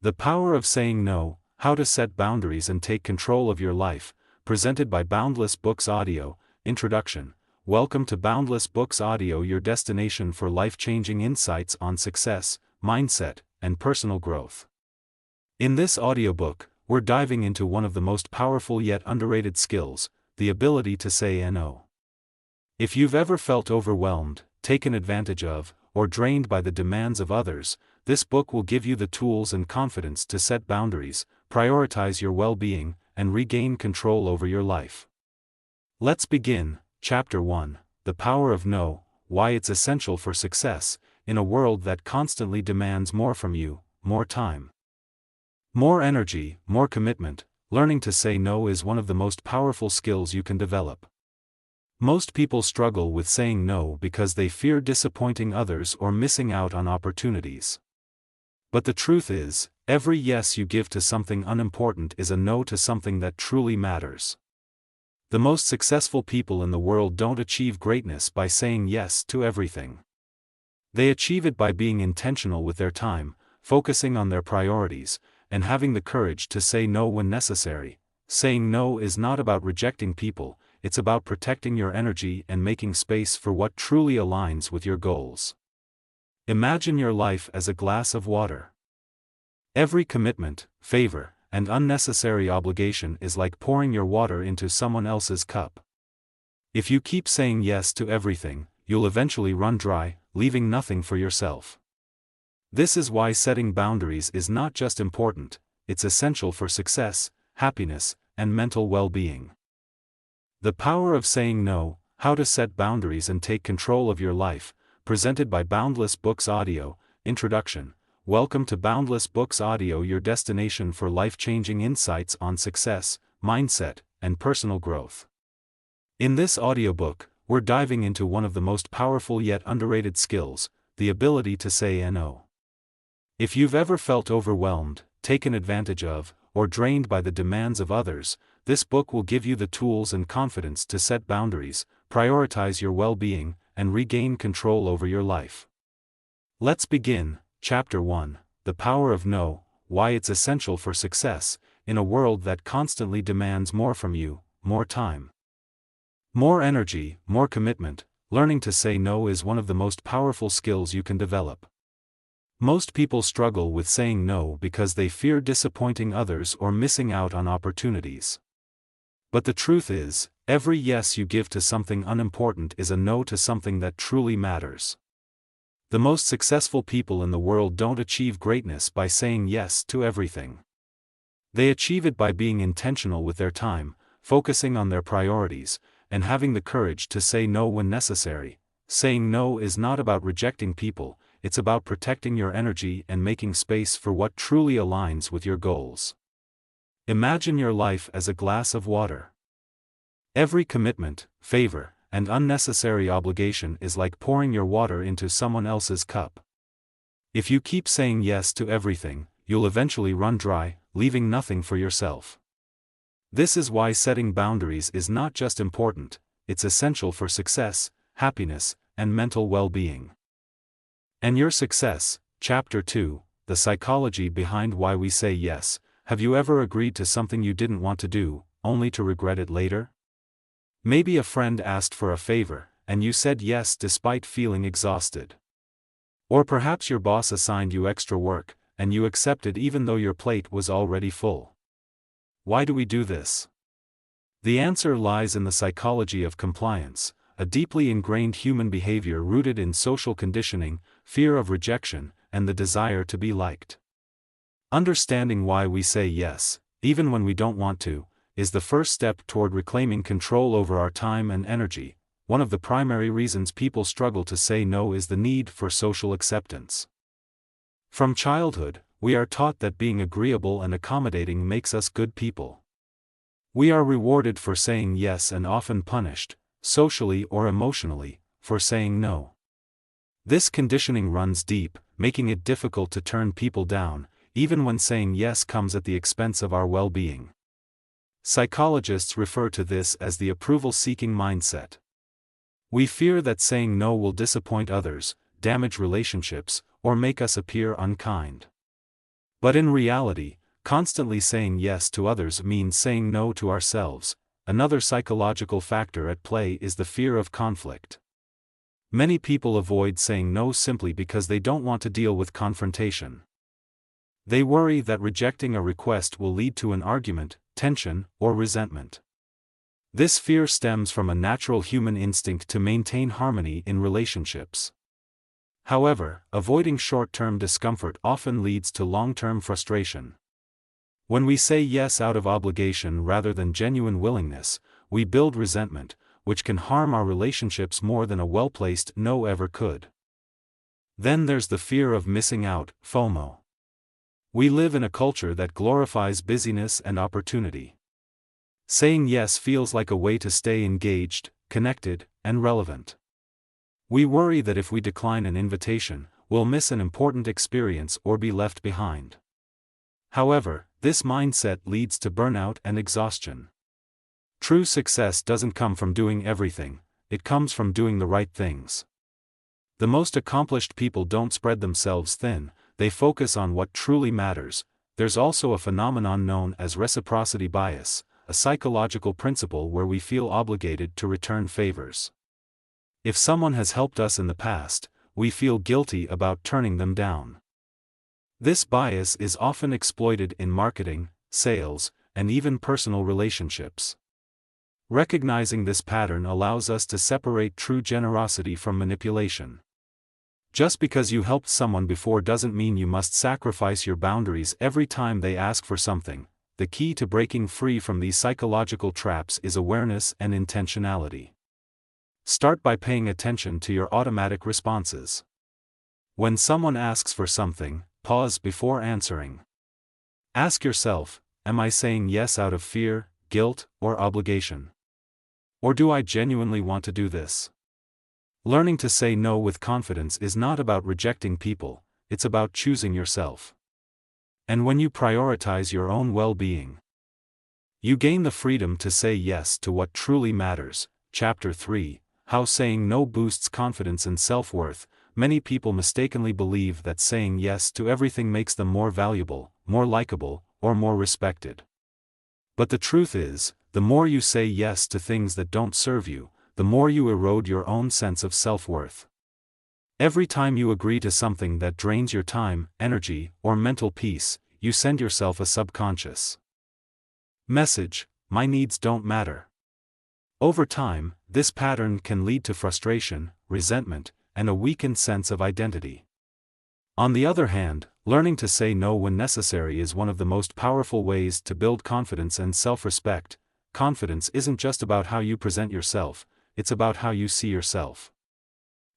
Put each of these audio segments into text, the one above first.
The Power of Saying No, How to Set Boundaries and Take Control of Your Life, presented by Boundless Books Audio. Introduction. Welcome to Boundless Books Audio, your destination for life-changing insights on success, mindset, and personal growth. In this audiobook, we're diving into one of the most powerful yet underrated skills, the ability to say no. If you've ever felt overwhelmed, taken advantage of, or drained by the demands of others, this book will give you the tools and confidence to set boundaries, prioritize your well-being, and regain control over your life. Let's begin. Chapter 1, The Power of No, Why It's Essential for Success, in a world that constantly demands more from you, more time, more energy, more commitment. Learning to say no is one of the most powerful skills you can develop. Most people struggle with saying no because they fear disappointing others or missing out on opportunities. But the truth is, every yes you give to something unimportant is a no to something that truly matters. The most successful people in the world don't achieve greatness by saying yes to everything. They achieve it by being intentional with their time, focusing on their priorities, and having the courage to say no when necessary. Saying no is not about rejecting people, it's about protecting your energy and making space for what truly aligns with your goals. Imagine your life as a glass of water. Every commitment, favor, and unnecessary obligation is like pouring your water into someone else's cup. If you keep saying yes to everything, you'll eventually run dry, leaving nothing for yourself. This is why setting boundaries is not just important, it's essential for success, happiness, and mental well-being. The Power of Saying No, How to Set Boundaries and Take Control of Your Life, presented by Boundless Books Audio. Introduction. Welcome to Boundless Books Audio, your destination for life-changing insights on success, mindset, and personal growth. In this audiobook, we're diving into one of the most powerful yet underrated skills, the ability to say no. If you've ever felt overwhelmed, taken advantage of, or drained by the demands of others, this book will give you the tools and confidence to set boundaries, prioritize your well-being, and regain control over your life. Let's begin. Chapter 1, The Power of No, Why It's Essential for Success, in a world that constantly demands more from you, more time, more energy, more commitment. Learning to say no is one of the most powerful skills you can develop. Most people struggle with saying no because they fear disappointing others or missing out on opportunities. But the truth is, every yes you give to something unimportant is a no to something that truly matters. The most successful people in the world don't achieve greatness by saying yes to everything. They achieve it by being intentional with their time, focusing on their priorities, and having the courage to say no when necessary. Saying no is not about rejecting people, it's about protecting your energy and making space for what truly aligns with your goals. Imagine your life as a glass of water. Every commitment, favor, and unnecessary obligation is like pouring your water into someone else's cup. If you keep saying yes to everything, you'll eventually run dry, leaving nothing for yourself. This is why setting boundaries is not just important, it's essential for success, happiness, and mental well-being. And your success. Chapter 2, The Psychology Behind Why We Say Yes. Have you ever agreed to something you didn't want to do, only to regret it later? Maybe a friend asked for a favor, and you said yes despite feeling exhausted. Or perhaps your boss assigned you extra work, and you accepted even though your plate was already full. Why do we do this? The answer lies in the psychology of compliance, a deeply ingrained human behavior rooted in social conditioning, fear of rejection, and the desire to be liked. Understanding why we say yes, even when we don't want to, is the first step toward reclaiming control over our time and energy. One of the primary reasons people struggle to say no is the need for social acceptance. From childhood, we are taught that being agreeable and accommodating makes us good people. We are rewarded for saying yes and often punished, socially or emotionally, for saying no. This conditioning runs deep, making it difficult to turn people down, even when saying yes comes at the expense of our well-being. Psychologists refer to this as the approval-seeking mindset. We fear that saying no will disappoint others, damage relationships, or make us appear unkind. But in reality, constantly saying yes to others means saying no to ourselves. Another psychological factor at play is the fear of conflict. Many people avoid saying no simply because they don't want to deal with confrontation. They worry that rejecting a request will lead to an argument, tension, or resentment. This fear stems from a natural human instinct to maintain harmony in relationships. However, avoiding short-term discomfort often leads to long-term frustration. When we say yes out of obligation rather than genuine willingness, we build resentment, which can harm our relationships more than a well-placed no ever could. Then there's the fear of missing out, FOMO. We live in a culture that glorifies busyness and opportunity. Saying yes feels like a way to stay engaged, connected, and relevant. We worry that if we decline an invitation, we'll miss an important experience or be left behind. However, this mindset leads to burnout and exhaustion. True success doesn't come from doing everything, it comes from doing the right things. The most accomplished people don't spread themselves thin, they focus on what truly matters. There's also a phenomenon known as reciprocity bias, a psychological principle where we feel obligated to return favors. If someone has helped us in the past, we feel guilty about turning them down. This bias is often exploited in marketing, sales, and even personal relationships. Recognizing this pattern allows us to separate true generosity from manipulation. Just because you helped someone before doesn't mean you must sacrifice your boundaries every time they ask for something. The key to breaking free from these psychological traps is awareness and intentionality. Start by paying attention to your automatic responses. When someone asks for something, pause before answering. Ask yourself, am I saying yes out of fear, guilt, or obligation? Or do I genuinely want to do this? Learning to say no with confidence is not about rejecting people, it's about choosing yourself. And when you prioritize your own well-being, you gain the freedom to say yes to what truly matters. Chapter 3. How saying no boosts confidence and self-worth. Many people mistakenly believe that saying yes to everything makes them more valuable, more likable, or more respected. But the truth is, the more you say yes to things that don't serve you, the more you erode your own sense of self-worth. Every time you agree to something that drains your time, energy, or mental peace, you send yourself a subconscious message: my needs don't matter. Over time, this pattern can lead to frustration, resentment, and a weakened sense of identity. On the other hand, learning to say no when necessary is one of the most powerful ways to build confidence and self-respect. Confidence isn't just about how you present yourself, it's about how you see yourself.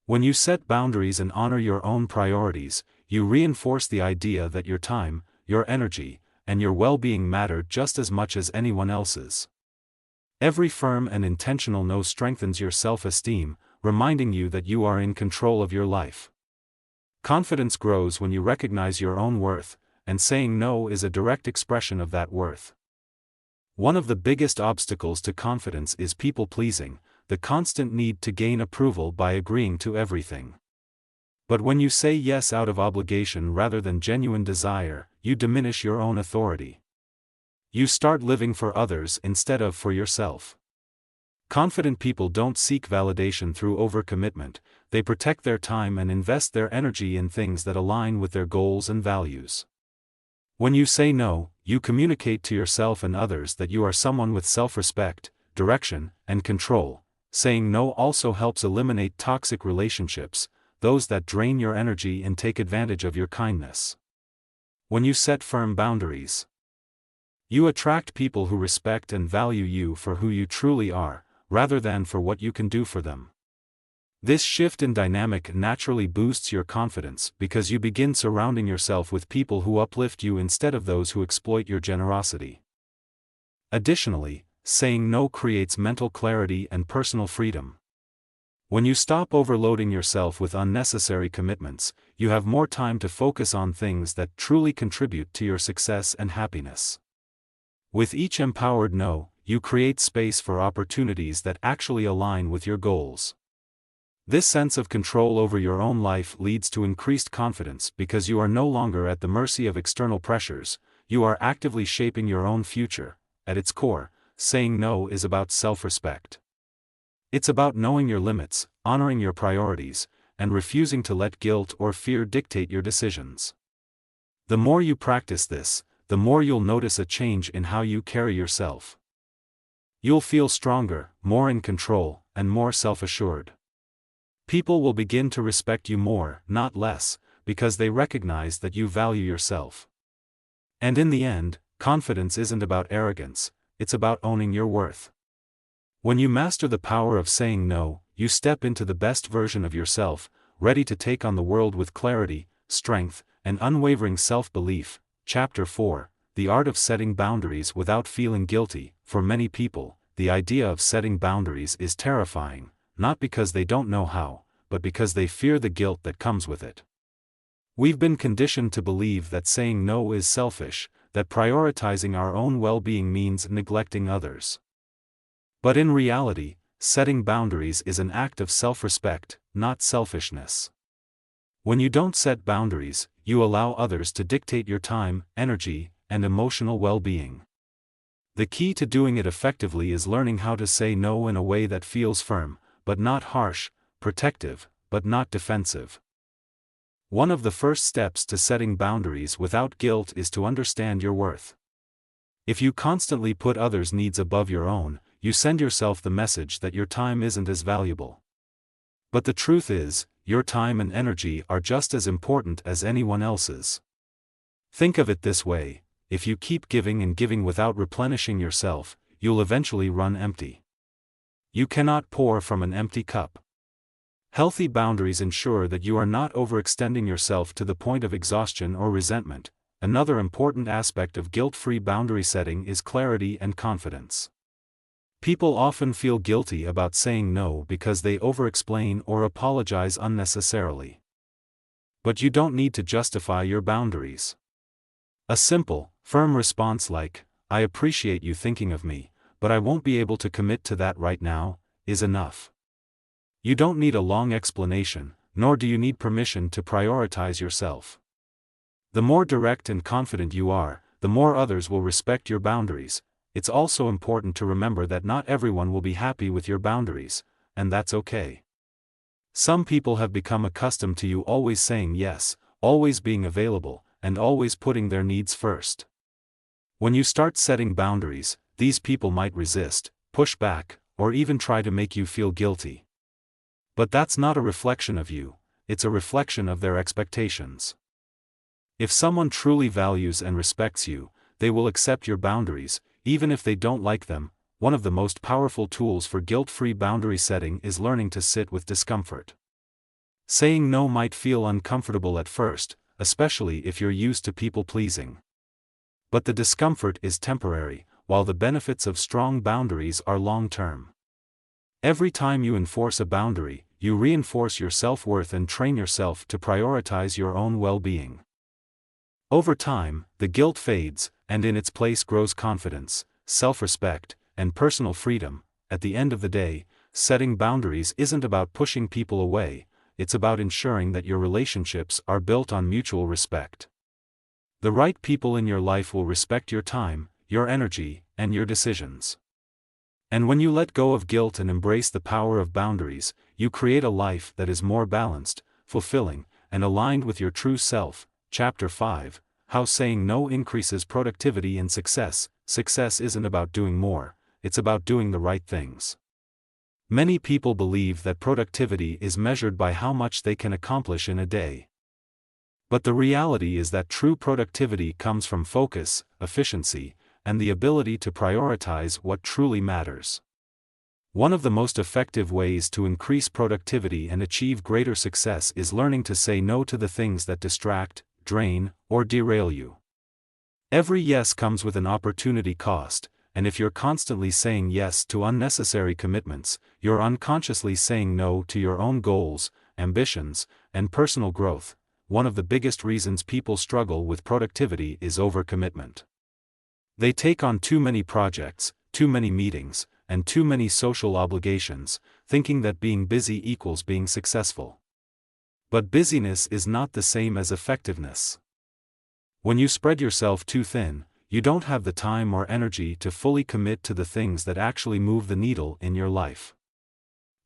When you set boundaries and honor your own priorities, you reinforce the idea that your time, your energy, and your well-being matter just as much as anyone else's. Every firm and intentional no strengthens your self-esteem, reminding you that you are in control of your life. Confidence grows when you recognize your own worth, and saying no is a direct expression of that worth. One of the biggest obstacles to confidence is people-pleasing, the constant need to gain approval by agreeing to everything. But when you say yes out of obligation rather than genuine desire, you diminish your own authority. You start living for others instead of for yourself. Confident people don't seek validation through overcommitment, they protect their time and invest their energy in things that align with their goals and values. When you say no, you communicate to yourself and others that you are someone with self-respect, direction, and control. Saying no also helps eliminate toxic relationships, those that drain your energy and take advantage of your kindness. When you set firm boundaries, you attract people who respect and value you for who you truly are, rather than for what you can do for them. This shift in dynamic naturally boosts your confidence because you begin surrounding yourself with people who uplift you instead of those who exploit your generosity. Additionally, saying no creates mental clarity and personal freedom. When you stop overloading yourself with unnecessary commitments, you have more time to focus on things that truly contribute to your success and happiness. With each empowered no, you create space for opportunities that actually align with your goals. This sense of control over your own life leads to increased confidence because you are no longer at the mercy of external pressures, you are actively shaping your own future. At its core, saying no is about self-respect. It's about knowing your limits, honoring your priorities, and refusing to let guilt or fear dictate your decisions. The more you practice this, the more you'll notice a change in how you carry yourself. You'll feel stronger, more in control, and more self-assured. People will begin to respect you more, not less, because they recognize that you value yourself. And in the end, confidence isn't about arrogance, it's about owning your worth. When you master the power of saying no, you step into the best version of yourself, ready to take on the world with clarity, strength, and unwavering self-belief. Chapter 4, The Art of Setting Boundaries Without Feeling Guilty. For many people, the idea of setting boundaries is terrifying, not because they don't know how, but because they fear the guilt that comes with it. We've been conditioned to believe that saying no is selfish, that prioritizing our own well-being means neglecting others. But in reality, setting boundaries is an act of self-respect, not selfishness. When you don't set boundaries, you allow others to dictate your time, energy, and emotional well-being. The key to doing it effectively is learning how to say no in a way that feels firm, but not harsh, protective, but not defensive. One of the first steps to setting boundaries without guilt is to understand your worth. If you constantly put others' needs above your own, you send yourself the message that your time isn't as valuable. But the truth is, your time and energy are just as important as anyone else's. Think of it this way: if you keep giving and giving without replenishing yourself, you'll eventually run empty. You cannot pour from an empty cup. Healthy boundaries ensure that you are not overextending yourself to the point of exhaustion or resentment. Another important aspect of guilt-free boundary setting is clarity and confidence. People often feel guilty about saying no because they over-explain or apologize unnecessarily. But you don't need to justify your boundaries. A simple, firm response like, "I appreciate you thinking of me, but I won't be able to commit to that right now," is enough. You don't need a long explanation, nor do you need permission to prioritize yourself. The more direct and confident you are, the more others will respect your boundaries. It's also important to remember that not everyone will be happy with your boundaries, and that's okay. Some people have become accustomed to you always saying yes, always being available, and always putting their needs first. When you start setting boundaries, these people might resist, push back, or even try to make you feel guilty. But that's not a reflection of you, it's a reflection of their expectations. If someone truly values and respects you, they will accept your boundaries, even if they don't like them. One of the most powerful tools for guilt-free boundary setting is learning to sit with discomfort. Saying no might feel uncomfortable at first, especially if you're used to people-pleasing. But the discomfort is temporary, while the benefits of strong boundaries are long-term. Every time you enforce a boundary, you reinforce your self-worth and train yourself to prioritize your own well-being. Over time, the guilt fades, and in its place grows confidence, self-respect, and personal freedom. At the end of the day, setting boundaries isn't about pushing people away, it's about ensuring that your relationships are built on mutual respect. The right people in your life will respect your time, your energy, and your decisions. And when you let go of guilt and embrace the power of boundaries, you create a life that is more balanced, fulfilling, and aligned with your true self. Chapter 5, How Saying No Increases Productivity and Success. Success isn't about doing more, it's about doing the right things. Many people believe that productivity is measured by how much they can accomplish in a day. But the reality is that true productivity comes from focus, efficiency, and the ability to prioritize what truly matters. One of the most effective ways to increase productivity and achieve greater success is learning to say no to the things that distract, drain, or derail you. Every yes comes with an opportunity cost, and if you're constantly saying yes to unnecessary commitments, you're unconsciously saying no to your own goals, ambitions, and personal growth. One of the biggest reasons people struggle with productivity is overcommitment. They take on too many projects, too many meetings, and too many social obligations, thinking that being busy equals being successful. But busyness is not the same as effectiveness. When you spread yourself too thin, you don't have the time or energy to fully commit to the things that actually move the needle in your life.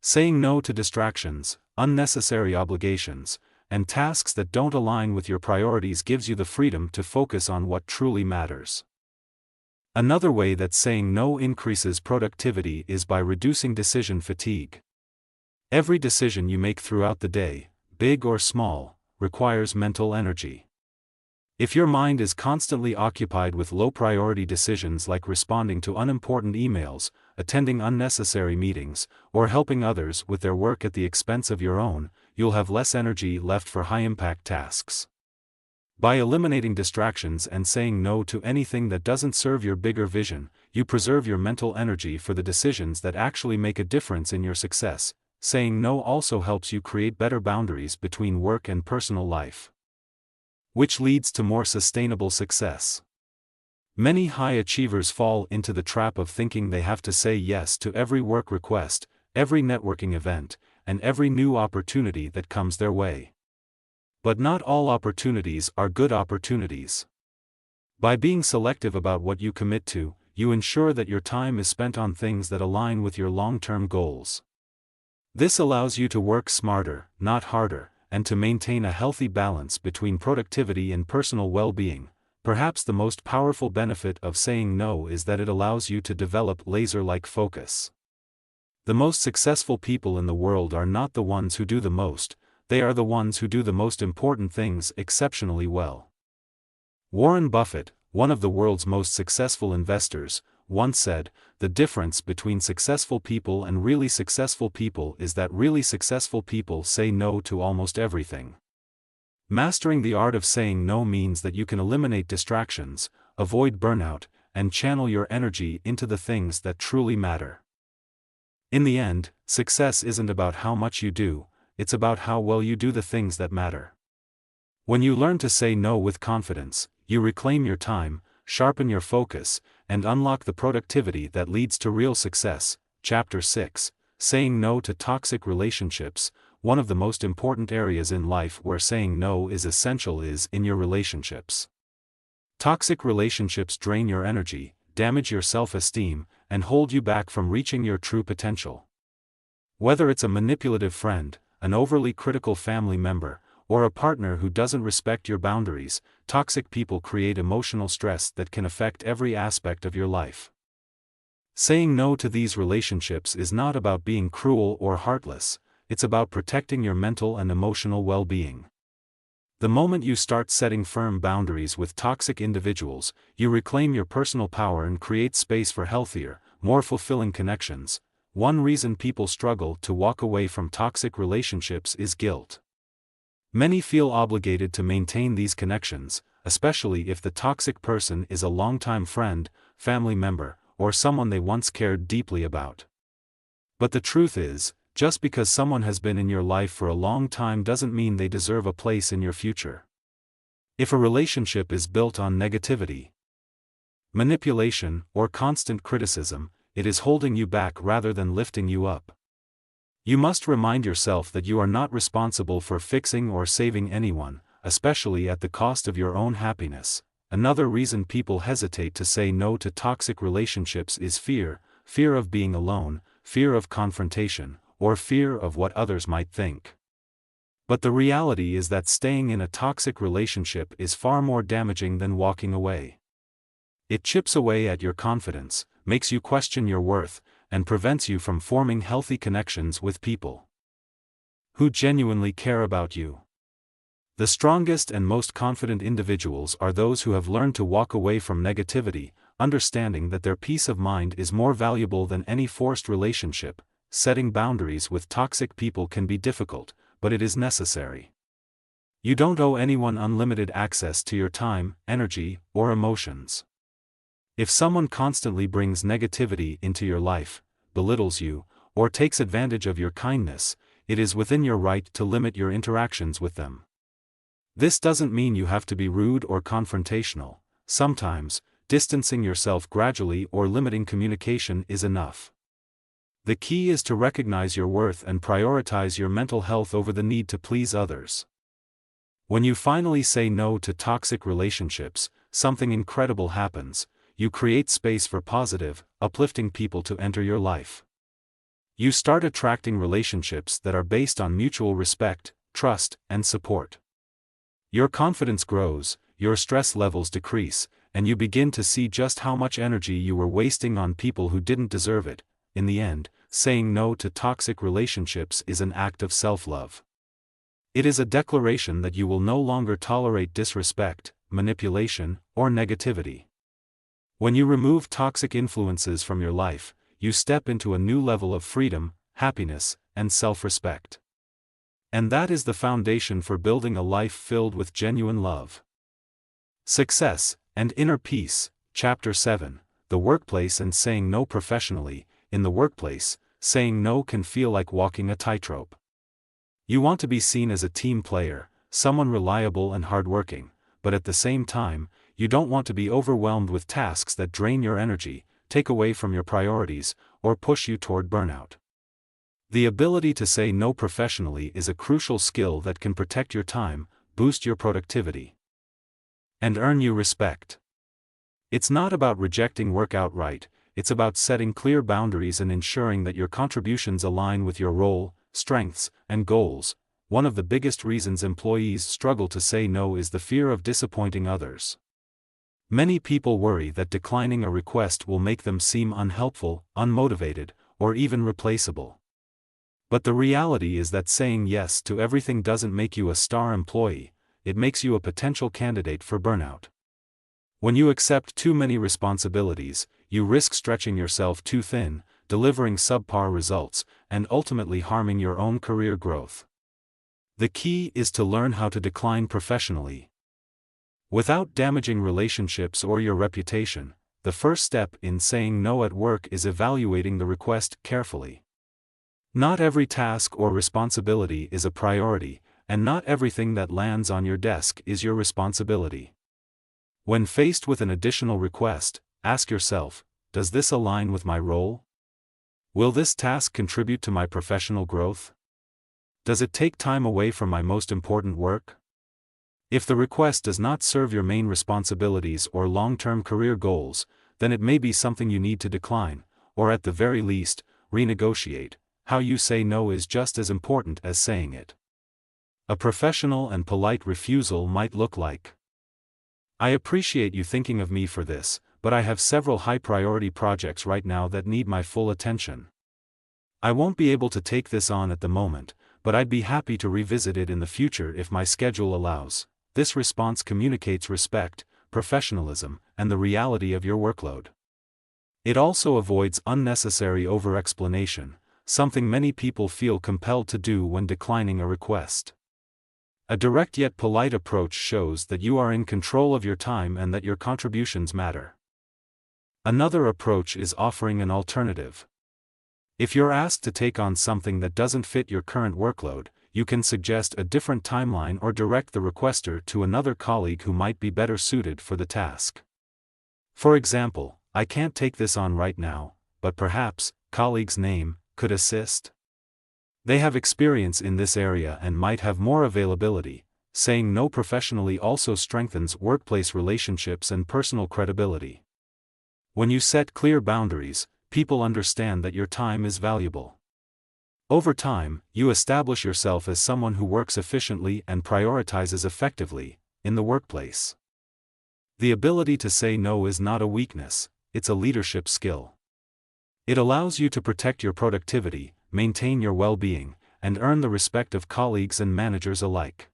Saying no to distractions, unnecessary obligations, and tasks that don't align with your priorities gives you the freedom to focus on what truly matters. Another way that saying no increases productivity is by reducing decision fatigue. Every decision you make throughout the day, big or small, requires mental energy. If your mind is constantly occupied with low-priority decisions like responding to unimportant emails, attending unnecessary meetings, or helping others with their work at the expense of your own, you'll have less energy left for high-impact tasks. By eliminating distractions and saying no to anything that doesn't serve your bigger vision, you preserve your mental energy for the decisions that actually make a difference in your success. Saying no also helps you create better boundaries between work and personal life, which leads to more sustainable success. Many high achievers fall into the trap of thinking they have to say yes to every work request, every networking event, and every new opportunity that comes their way. But not all opportunities are good opportunities. By being selective about what you commit to, you ensure that your time is spent on things that align with your long-term goals. This allows you to work smarter, not harder, and to maintain a healthy balance between productivity and personal well-being. Perhaps the most powerful benefit of saying no is that it allows you to develop laser-like focus. The most successful people in the world are not the ones who do the most, they are the ones who do the most important things exceptionally well. Warren Buffett, one of the world's most successful investors, once said, "The difference between successful people and really successful people is that really successful people say no to almost everything." Mastering the art of saying no means that you can eliminate distractions, avoid burnout, and channel your energy into the things that truly matter. In the end, success isn't about how much you do, it's about how well you do the things that matter. When you learn to say no with confidence, you reclaim your time, sharpen your focus, and unlock the productivity that leads to real success. Chapter 6: Saying No to Toxic Relationships. One of the most important areas in life where saying no is essential is in your relationships. Toxic relationships drain your energy, damage your self-esteem, and hold you back from reaching your true potential. Whether it's a manipulative friend, an overly critical family member, or a partner who doesn't respect your boundaries, toxic people create emotional stress that can affect every aspect of your life. Saying no to these relationships is not about being cruel or heartless, it's about protecting your mental and emotional well-being. The moment you start setting firm boundaries with toxic individuals, you reclaim your personal power and create space for healthier, more fulfilling connections. One reason people struggle to walk away from toxic relationships is guilt. Many feel obligated to maintain these connections, especially if the toxic person is a longtime friend, family member, or someone they once cared deeply about. But the truth is, just because someone has been in your life for a long time doesn't mean they deserve a place in your future. If a relationship is built on negativity, manipulation, or constant criticism, it is holding you back rather than lifting you up. You must remind yourself that you are not responsible for fixing or saving anyone, especially at the cost of your own happiness. Another reason people hesitate to say no to toxic relationships is fear of being alone, fear of confrontation, or fear of what others might think. But the reality is that staying in a toxic relationship is far more damaging than walking away. It chips away at your confidence, makes you question your worth, and prevents you from forming healthy connections with people who genuinely care about you. The strongest and most confident individuals are those who have learned to walk away from negativity, understanding that their peace of mind is more valuable than any forced relationship. Setting boundaries with toxic people can be difficult, but it is necessary. You don't owe anyone unlimited access to your time, energy, or emotions. If someone constantly brings negativity into your life, belittles you, or takes advantage of your kindness, it is within your right to limit your interactions with them. This doesn't mean you have to be rude or confrontational. Sometimes, distancing yourself gradually or limiting communication is enough. The key is to recognize your worth and prioritize your mental health over the need to please others. When you finally say no to toxic relationships, something incredible happens. You create space for positive, uplifting people to enter your life. You start attracting relationships that are based on mutual respect, trust, and support. Your confidence grows, your stress levels decrease, and you begin to see just how much energy you were wasting on people who didn't deserve it. In the end, saying no to toxic relationships is an act of self-love. It is a declaration that you will no longer tolerate disrespect, manipulation, or negativity. When you remove toxic influences from your life, you step into a new level of freedom, happiness, and self-respect. And that is the foundation for building a life filled with genuine love. Success and Inner Peace, Chapter 7, The Workplace and Saying No Professionally. In the workplace, saying no can feel like walking a tightrope. You want to be seen as a team player, someone reliable and hardworking, but at the same time, you don't want to be overwhelmed with tasks that drain your energy, take away from your priorities, or push you toward burnout. The ability to say no professionally is a crucial skill that can protect your time, boost your productivity, and earn you respect. It's not about rejecting work outright, it's about setting clear boundaries and ensuring that your contributions align with your role, strengths, and goals. One of the biggest reasons employees struggle to say no is the fear of disappointing others. Many people worry that declining a request will make them seem unhelpful, unmotivated, or even replaceable. But the reality is that saying yes to everything doesn't make you a star employee, it makes you a potential candidate for burnout. When you accept too many responsibilities, you risk stretching yourself too thin, delivering subpar results, and ultimately harming your own career growth. The key is to learn how to decline professionally. Without damaging relationships or your reputation, the first step in saying no at work is evaluating the request carefully. Not every task or responsibility is a priority, and not everything that lands on your desk is your responsibility. When faced with an additional request, ask yourself, does this align with my role? Will this task contribute to my professional growth? Does it take time away from my most important work? If the request does not serve your main responsibilities or long-term career goals, then it may be something you need to decline, or at the very least, renegotiate. How you say no is just as important as saying it. A professional and polite refusal might look like, I appreciate you thinking of me for this, but I have several high-priority projects right now that need my full attention. I won't be able to take this on at the moment, but I'd be happy to revisit it in the future if my schedule allows. This response communicates respect, professionalism, and the reality of your workload. It also avoids unnecessary over-explanation, something many people feel compelled to do when declining a request. A direct yet polite approach shows that you are in control of your time and that your contributions matter. Another approach is offering an alternative. If you're asked to take on something that doesn't fit your current workload, you can suggest a different timeline or direct the requester to another colleague who might be better suited for the task. For example, I can't take this on right now, but perhaps, colleague's name, could assist. They have experience in this area and might have more availability. Saying no professionally also strengthens workplace relationships and personal credibility. When you set clear boundaries, people understand that your time is valuable. Over time, you establish yourself as someone who works efficiently and prioritizes effectively in the workplace. The ability to say no is not a weakness, it's a leadership skill. It allows you to protect your productivity, maintain your well-being, and earn the respect of colleagues and managers alike.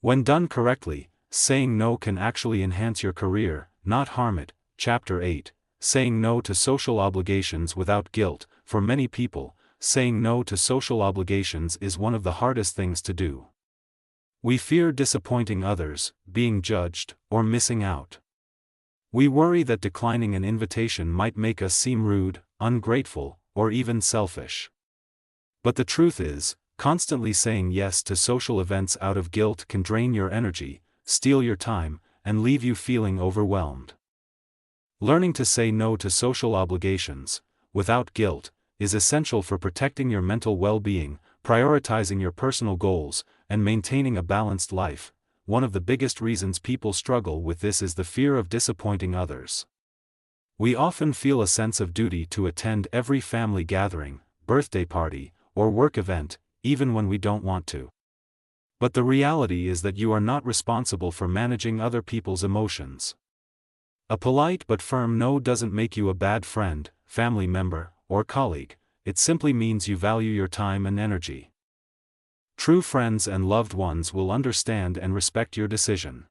When done correctly, saying no can actually enhance your career, not harm it. Chapter 8, Saying No to Social Obligations Without Guilt. For many people, saying no to social obligations is one of the hardest things to do. We fear disappointing others, being judged, or missing out. We worry that declining an invitation might make us seem rude, ungrateful, or even selfish. But the truth is, constantly saying yes to social events out of guilt can drain your energy, steal your time, and leave you feeling overwhelmed. Learning to say no to social obligations, without guilt, is essential for protecting your mental well-being, prioritizing your personal goals, and maintaining a balanced life. One of the biggest reasons people struggle with this is the fear of disappointing others. We often feel a sense of duty to attend every family gathering, birthday party, or work event, even when we don't want to. But the reality is that you are not responsible for managing other people's emotions. A polite but firm no doesn't make you a bad friend, family member, or colleague. It simply means you value your time and energy. True friends and loved ones will understand and respect your decision.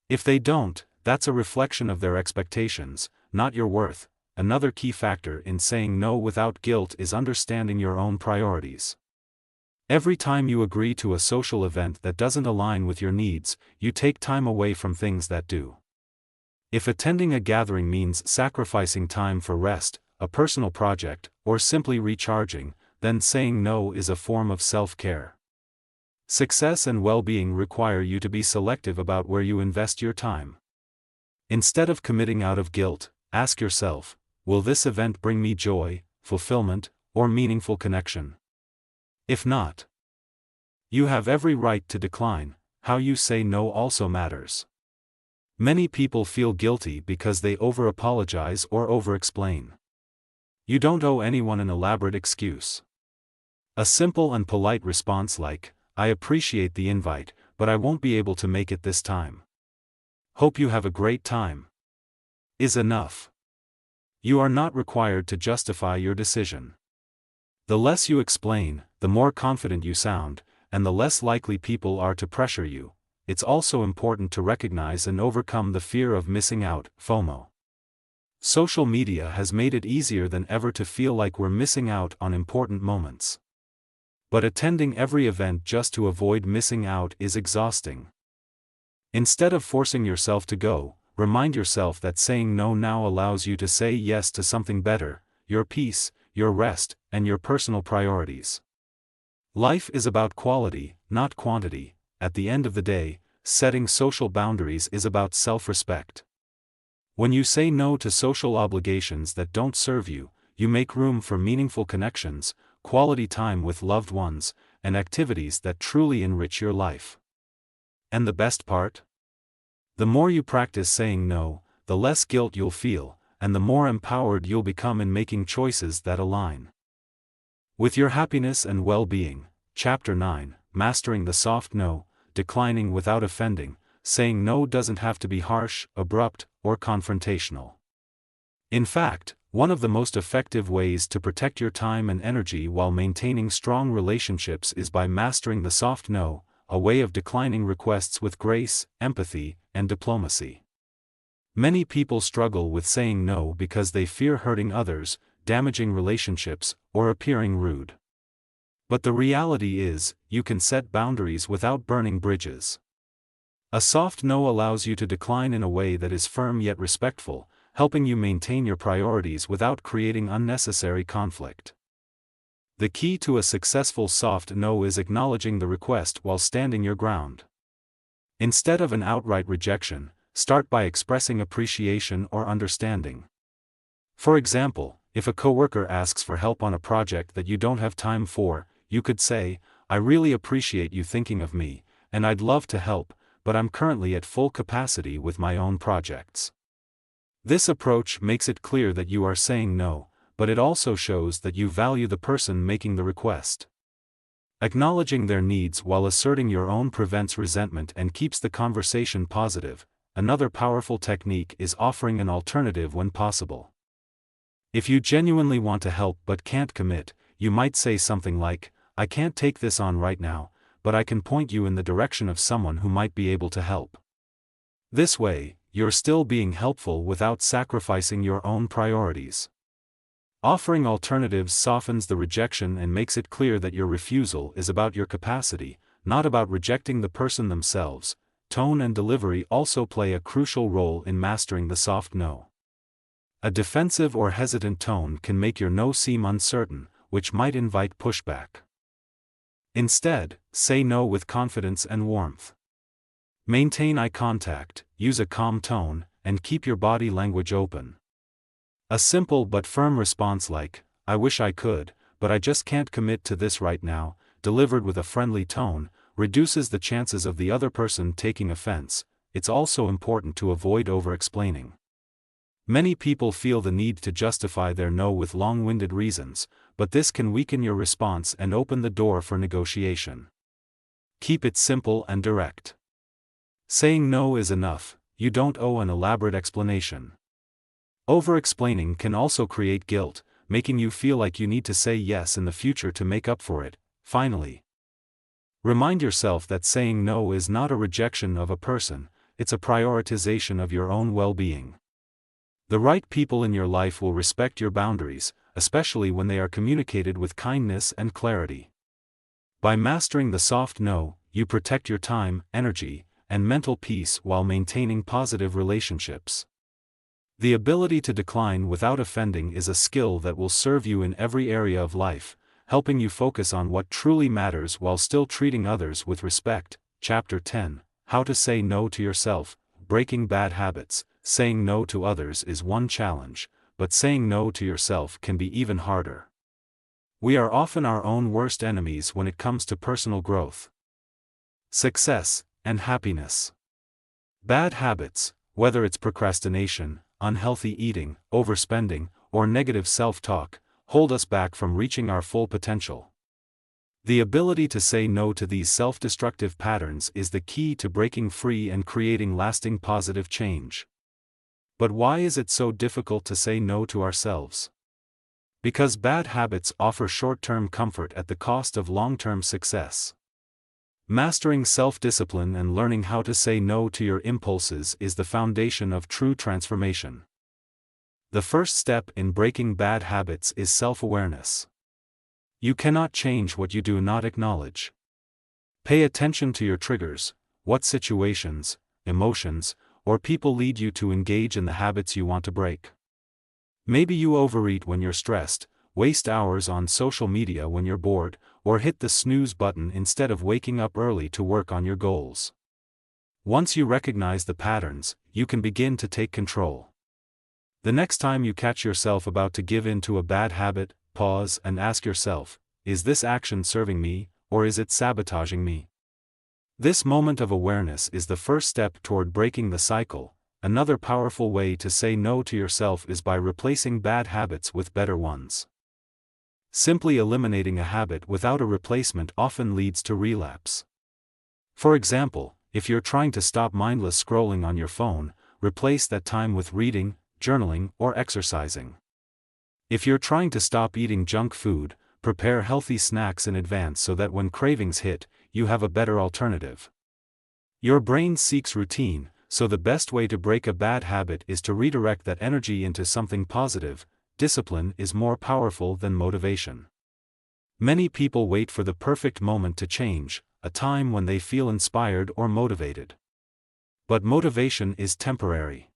If they don't, that's a reflection of their expectations, not your worth. Another key factor in saying no without guilt is understanding your own priorities. Every time you agree to a social event that doesn't align with your needs, you take time away from things that do. If attending a gathering means sacrificing time for rest, a personal project, or simply recharging, then saying no is a form of self-care. Success and well-being require you to be selective about where you invest your time. Instead of committing out of guilt, ask yourself, will this event bring me joy, fulfillment, or meaningful connection? If not, you have every right to decline. How you say no also matters. Many people feel guilty because they over-apologize or over-explain. You don't owe anyone an elaborate excuse. A simple and polite response like, I appreciate the invite, but I won't be able to make it this time. Hope you have a great time, is enough. You are not required to justify your decision. The less you explain, the more confident you sound, and the less likely people are to pressure you. It's also important to recognize and overcome the fear of missing out, FOMO. Social media has made it easier than ever to feel like we're missing out on important moments. But attending every event just to avoid missing out is exhausting. Instead of forcing yourself to go, remind yourself that saying no now allows you to say yes to something better, your peace, your rest, and your personal priorities. Life is about quality, not quantity. At the end of the day, setting social boundaries is about self-respect. When you say no to social obligations that don't serve you, you make room for meaningful connections, quality time with loved ones, and activities that truly enrich your life. And the best part? The more you practice saying no, the less guilt you'll feel, and the more empowered you'll become in making choices that align with your happiness and well-being. Chapter 9, Mastering the Soft No. Declining without offending. Saying no doesn't have to be harsh, abrupt, or confrontational. In fact, one of the most effective ways to protect your time and energy while maintaining strong relationships is by mastering the soft no, a way of declining requests with grace, empathy, and diplomacy. Many people struggle with saying no because they fear hurting others, damaging relationships, or appearing rude. But the reality is, you can set boundaries without burning bridges. A soft no allows you to decline in a way that is firm yet respectful, helping you maintain your priorities without creating unnecessary conflict. The key to a successful soft no is acknowledging the request while standing your ground. Instead of an outright rejection, start by expressing appreciation or understanding. For example, if a coworker asks for help on a project that you don't have time for, you could say, I really appreciate you thinking of me, and I'd love to help, but I'm currently at full capacity with my own projects. This approach makes it clear that you are saying no, but it also shows that you value the person making the request. Acknowledging their needs while asserting your own prevents resentment and keeps the conversation positive. Another powerful technique is offering an alternative when possible. If you genuinely want to help but can't commit, you might say something like, I can't take this on right now, but I can point you in the direction of someone who might be able to help. This way, you're still being helpful without sacrificing your own priorities. Offering alternatives softens the rejection and makes it clear that your refusal is about your capacity, not about rejecting the person themselves. Tone and delivery also play a crucial role in mastering the soft no. A defensive or hesitant tone can make your no seem uncertain, which might invite pushback. Instead, say no with confidence and warmth. Maintain eye contact, use a calm tone, and keep your body language open. A simple but firm response like, "I wish I could, but I just can't commit to this right now," delivered with a friendly tone, reduces the chances of the other person taking offense. It's also important to avoid over-explaining. Many people feel the need to justify their no with long-winded reasons, but this can weaken your response and open the door for negotiation. Keep it simple and direct. Saying no is enough, you don't owe an elaborate explanation. Over-explaining can also create guilt, making you feel like you need to say yes in the future to make up for it. Finally, remind yourself that saying no is not a rejection of a person, it's a prioritization of your own well-being. The right people in your life will respect your boundaries, especially when they are communicated with kindness and clarity. By mastering the soft no, you protect your time, energy, and mental peace while maintaining positive relationships. The ability to decline without offending is a skill that will serve you in every area of life, helping you focus on what truly matters while still treating others with respect. Chapter 10: How to Say No to Yourself, Breaking Bad Habits. Saying no to others is one challenge, but saying no to yourself can be even harder. We are often our own worst enemies when it comes to personal growth, success, and happiness. Bad habits, whether it's procrastination, unhealthy eating, overspending, or negative self-talk, hold us back from reaching our full potential. The ability to say no to these self-destructive patterns is the key to breaking free and creating lasting positive change. But why is it so difficult to say no to ourselves? Because bad habits offer short-term comfort at the cost of long-term success. Mastering self-discipline and learning how to say no to your impulses is the foundation of true transformation. The first step in breaking bad habits is self-awareness. You cannot change what you do not acknowledge. Pay attention to your triggers. What situations, emotions, or people lead you to engage in the habits you want to break? Maybe you overeat when you're stressed, waste hours on social media when you're bored, or hit the snooze button instead of waking up early to work on your goals. Once you recognize the patterns, you can begin to take control. The next time you catch yourself about to give in to a bad habit, pause and ask yourself, is this action serving me, or is it sabotaging me? This moment of awareness is the first step toward breaking the cycle. Another powerful way to say no to yourself is by replacing bad habits with better ones. Simply eliminating a habit without a replacement often leads to relapse. For example, if you're trying to stop mindless scrolling on your phone, replace that time with reading, journaling, or exercising. If you're trying to stop eating junk food, prepare healthy snacks in advance so that when cravings hit, you have a better alternative. Your brain seeks routine, so the best way to break a bad habit is to redirect that energy into something positive. Discipline is more powerful than motivation. Many people wait for the perfect moment to change, a time when they feel inspired or motivated. But motivation is temporary.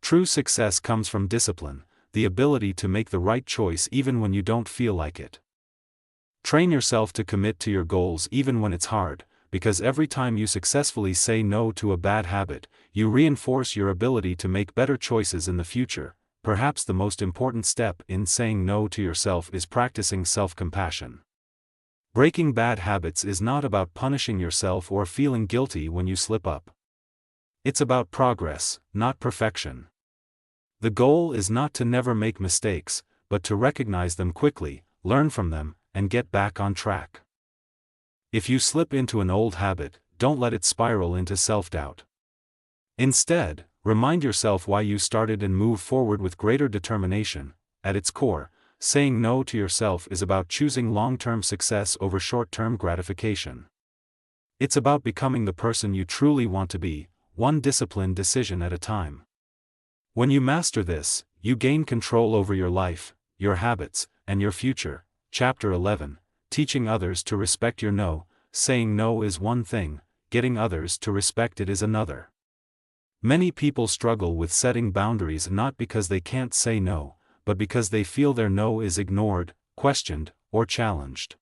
True success comes from discipline, the ability to make the right choice even when you don't feel like it. Train yourself to commit to your goals even when it's hard, because every time you successfully say no to a bad habit, you reinforce your ability to make better choices in the future. Perhaps the most important step in saying no to yourself is practicing self-compassion. Breaking bad habits is not about punishing yourself or feeling guilty when you slip up. It's about progress, not perfection. The goal is not to never make mistakes, but to recognize them quickly, learn from them, and get back on track. If you slip into an old habit, don't let it spiral into self-doubt. Instead, remind yourself why you started and move forward with greater determination. At its core, saying no to yourself is about choosing long-term success over short-term gratification. It's about becoming the person you truly want to be, one disciplined decision at a time. When you master this, you gain control over your life, your habits, and your future. Chapter 11: Teaching others to respect your no. Saying no is one thing, getting others to respect it is another. Many people struggle with setting boundaries not because they can't say no, but because they feel their no is ignored, questioned, or challenged.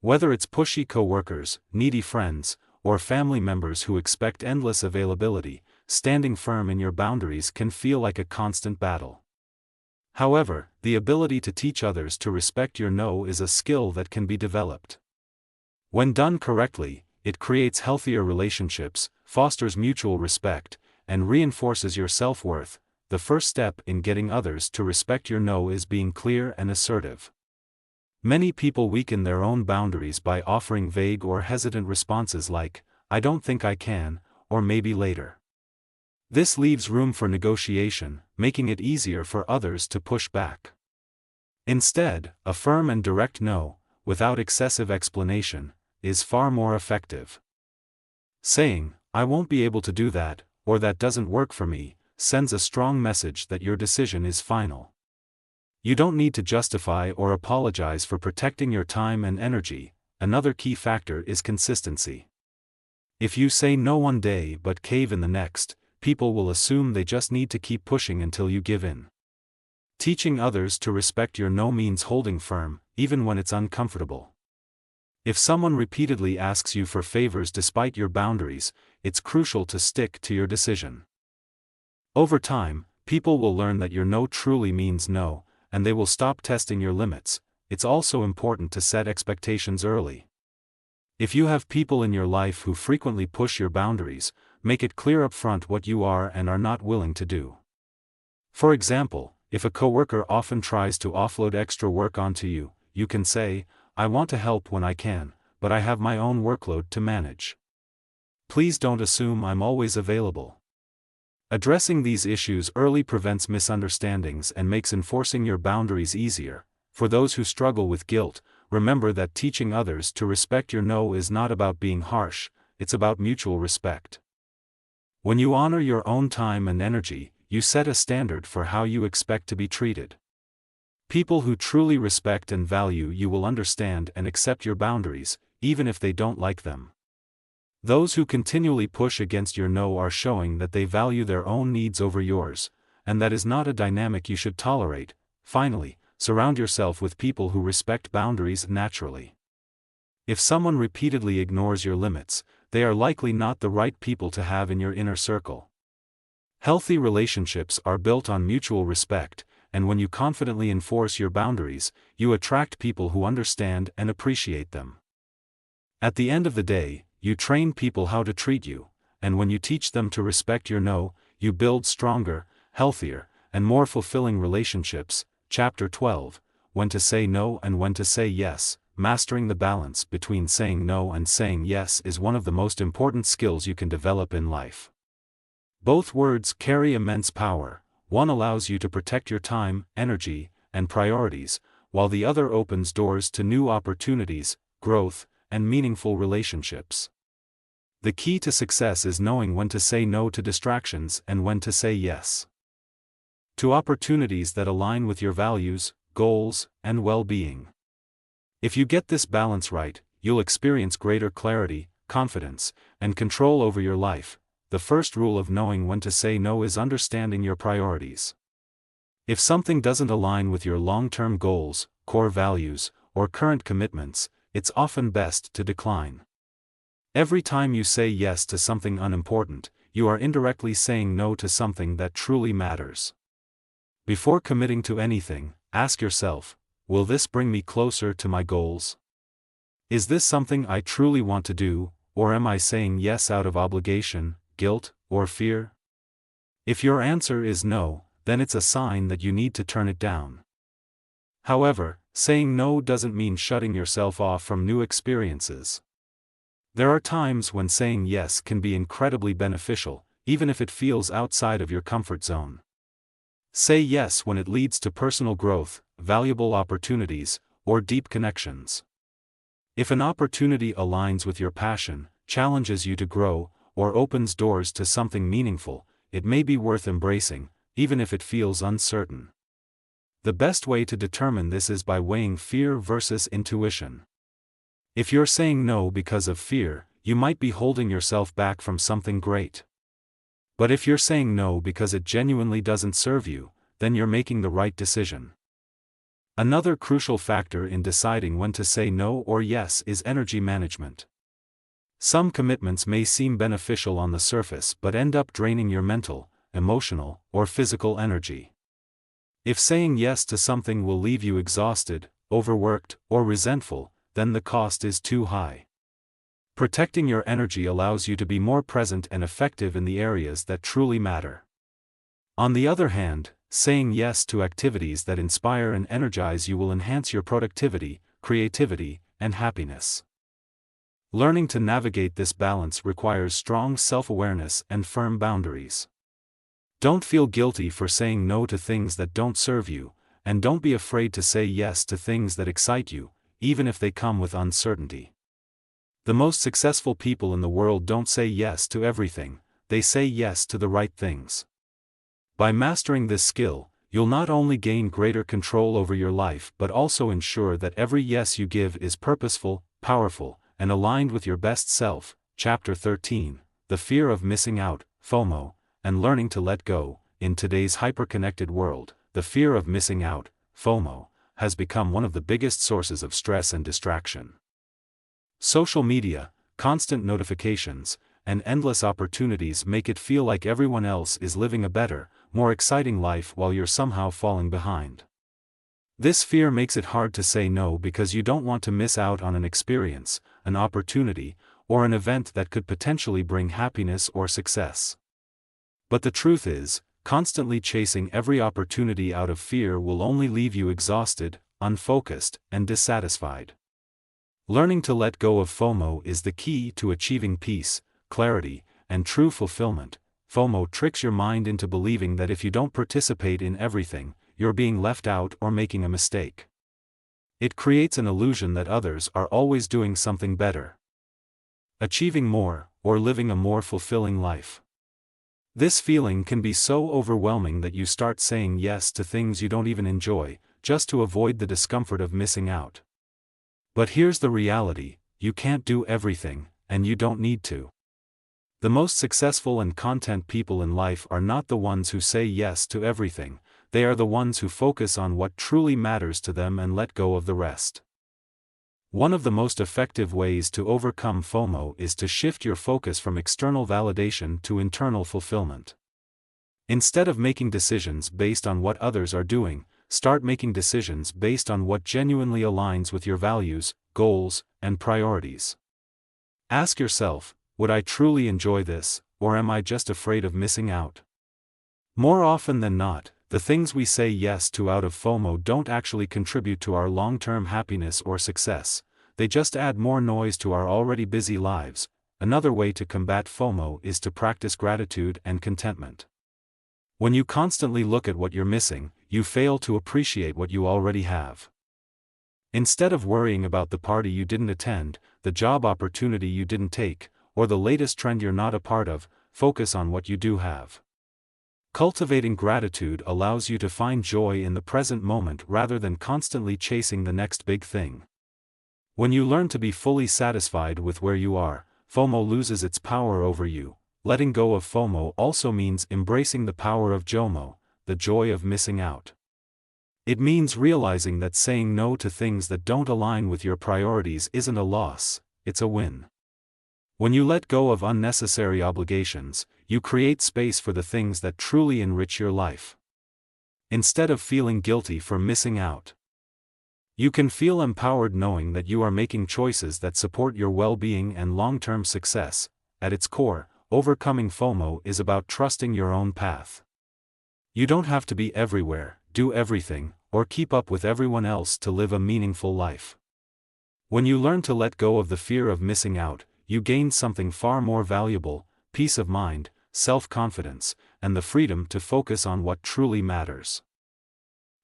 Whether it's pushy coworkers, needy friends, or family members who expect endless availability, standing firm in your boundaries can feel like a constant battle. However, the ability to teach others to respect your no is a skill that can be developed. When done correctly, it creates healthier relationships, fosters mutual respect, and reinforces your self-worth. The first step in getting others to respect your no is being clear and assertive. Many people weaken their own boundaries by offering vague or hesitant responses like, "I don't think I can," or "maybe later." This leaves room for negotiation, making it easier for others to push back. Instead, a firm and direct no, without excessive explanation, is far more effective. Saying, "I won't be able to do that," or "that doesn't work for me," sends a strong message that your decision is final. You don't need to justify or apologize for protecting your time and energy. Another key factor is consistency. If you say no one day but cave in the next, people will assume they just need to keep pushing until you give in. Teaching others to respect your no means holding firm, even when it's uncomfortable. If someone repeatedly asks you for favors despite your boundaries, it's crucial to stick to your decision. Over time, people will learn that your no truly means no, and they will stop testing your limits. It's also important to set expectations early. If you have people in your life who frequently push your boundaries, make it clear up front what you are and are not willing to do. For example, if a coworker often tries to offload extra work onto you, you can say, "I want to help when I can, but I have my own workload to manage. Please don't assume I'm always available." Addressing these issues early prevents misunderstandings and makes enforcing your boundaries easier. For those who struggle with guilt, remember that teaching others to respect your no is not about being harsh, it's about mutual respect. When you honor your own time and energy, you set a standard for how you expect to be treated. People who truly respect and value you will understand and accept your boundaries, even if they don't like them. Those who continually push against your no are showing that they value their own needs over yours, and that is not a dynamic you should tolerate. Finally, surround yourself with people who respect boundaries naturally. If someone repeatedly ignores your limits, they are likely not the right people to have in your inner circle. Healthy relationships are built on mutual respect, and when you confidently enforce your boundaries, you attract people who understand and appreciate them. At the end of the day, you train people how to treat you, and when you teach them to respect your no, you build stronger, healthier, and more fulfilling relationships. Chapter 12, When to Say No and When to Say Yes. Mastering the balance between saying no and saying yes is one of the most important skills you can develop in life. Both words carry immense power. One allows you to protect your time, energy, and priorities, while the other opens doors to new opportunities, growth, and meaningful relationships. The key to success is knowing when to say no to distractions and when to say yes to opportunities that align with your values, goals, and well-being. If you get this balance right, you'll experience greater clarity, confidence, and control over your life. The first rule of knowing when to say no is understanding your priorities. If something doesn't align with your long-term goals, core values, or current commitments, it's often best to decline. Every time you say yes to something unimportant, you are indirectly saying no to something that truly matters. Before committing to anything, ask yourself, will this bring me closer to my goals? Is this something I truly want to do, or am I saying yes out of obligation, guilt, or fear? If your answer is no, then it's a sign that you need to turn it down. However, saying no doesn't mean shutting yourself off from new experiences. There are times when saying yes can be incredibly beneficial, even if it feels outside of your comfort zone. Say yes when it leads to personal growth, valuable opportunities, or deep connections. If an opportunity aligns with your passion, challenges you to grow, or opens doors to something meaningful, it may be worth embracing, even if it feels uncertain. The best way to determine this is by weighing fear versus intuition. If you're saying no because of fear, you might be holding yourself back from something great. But if you're saying no because it genuinely doesn't serve you, then you're making the right decision. Another crucial factor in deciding when to say no or yes is energy management. Some commitments may seem beneficial on the surface but end up draining your mental, emotional, or physical energy. If saying yes to something will leave you exhausted, overworked, or resentful, then the cost is too high. Protecting your energy allows you to be more present and effective in the areas that truly matter. On the other hand, saying yes to activities that inspire and energize you will enhance your productivity, creativity, and happiness. Learning to navigate this balance requires strong self-awareness and firm boundaries. Don't feel guilty for saying no to things that don't serve you, and don't be afraid to say yes to things that excite you, even if they come with uncertainty. The most successful people in the world don't say yes to everything, they say yes to the right things. By mastering this skill, you'll not only gain greater control over your life but also ensure that every yes you give is purposeful, powerful, and aligned with your best self. Chapter 13, The Fear of Missing Out, FOMO, and Learning to Let Go. In today's hyper-connected world, the fear of missing out, FOMO, has become one of the biggest sources of stress and distraction. Social media, constant notifications, and endless opportunities make it feel like everyone else is living a better, more exciting life while you're somehow falling behind. This fear makes it hard to say no because you don't want to miss out on an experience, an opportunity, or an event that could potentially bring happiness or success. But the truth is, constantly chasing every opportunity out of fear will only leave you exhausted, unfocused, and dissatisfied. Learning to let go of FOMO is the key to achieving peace, clarity, and true fulfillment. FOMO tricks your mind into believing that if you don't participate in everything, you're being left out or making a mistake. It creates an illusion that others are always doing something better, achieving more, or living a more fulfilling life. This feeling can be so overwhelming that you start saying yes to things you don't even enjoy, just to avoid the discomfort of missing out. But here's the reality: you can't do everything, and you don't need to. The most successful and content people in life are not the ones who say yes to everything, they are the ones who focus on what truly matters to them and let go of the rest. One of the most effective ways to overcome FOMO is to shift your focus from external validation to internal fulfillment. Instead of making decisions based on what others are doing, start making decisions based on what genuinely aligns with your values, goals, and priorities. Ask yourself, would I truly enjoy this, or am I just afraid of missing out? More often than not, the things we say yes to out of FOMO don't actually contribute to our long-term happiness or success, they just add more noise to our already busy lives. Another way to combat FOMO is to practice gratitude and contentment. When you constantly look at what you're missing, you fail to appreciate what you already have. Instead of worrying about the party you didn't attend, the job opportunity you didn't take, or the latest trend you're not a part of, focus on what you do have. Cultivating gratitude allows you to find joy in the present moment rather than constantly chasing the next big thing. When you learn to be fully satisfied with where you are, FOMO loses its power over you. Letting go of FOMO also means embracing the power of JOMO, the joy of missing out. It means realizing that saying no to things that don't align with your priorities isn't a loss, it's a win. When you let go of unnecessary obligations, you create space for the things that truly enrich your life. Instead of feeling guilty for missing out, you can feel empowered knowing that you are making choices that support your well-being and long-term success. At its core, overcoming FOMO is about trusting your own path. You don't have to be everywhere, do everything, or keep up with everyone else to live a meaningful life. When you learn to let go of the fear of missing out, you gain something far more valuable: peace of mind, self-confidence, and the freedom to focus on what truly matters.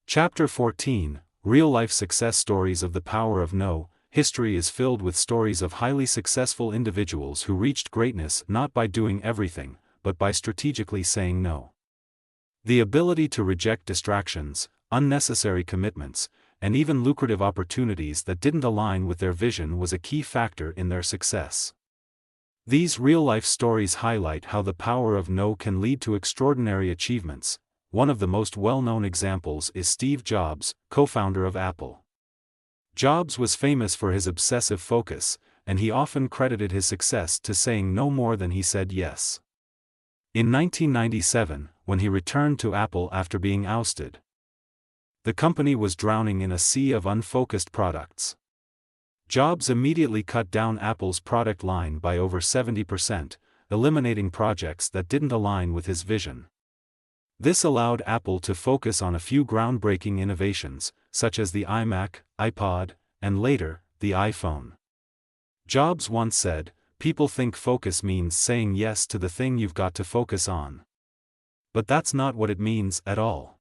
Chapter 14, Real-Life Success Stories of the Power of No. History is filled with stories of highly successful individuals who reached greatness not by doing everything, but by strategically saying no. The ability to reject distractions, unnecessary commitments, and even lucrative opportunities that didn't align with their vision was a key factor in their success. These real-life stories highlight how the power of no can lead to extraordinary achievements. One of the most well-known examples is Steve Jobs, co-founder of Apple. Jobs was famous for his obsessive focus, and he often credited his success to saying no more than he said yes. In 1997, when he returned to Apple after being ousted, The company was drowning in a sea of unfocused products. Jobs immediately cut down Apple's product line by over 70%, eliminating projects that didn't align with his vision. This allowed Apple to focus on a few groundbreaking innovations, such as the iMac, iPod, and later, the iPhone. Jobs once said, "People think focus means saying yes to the thing you've got to focus on. But that's not what it means at all.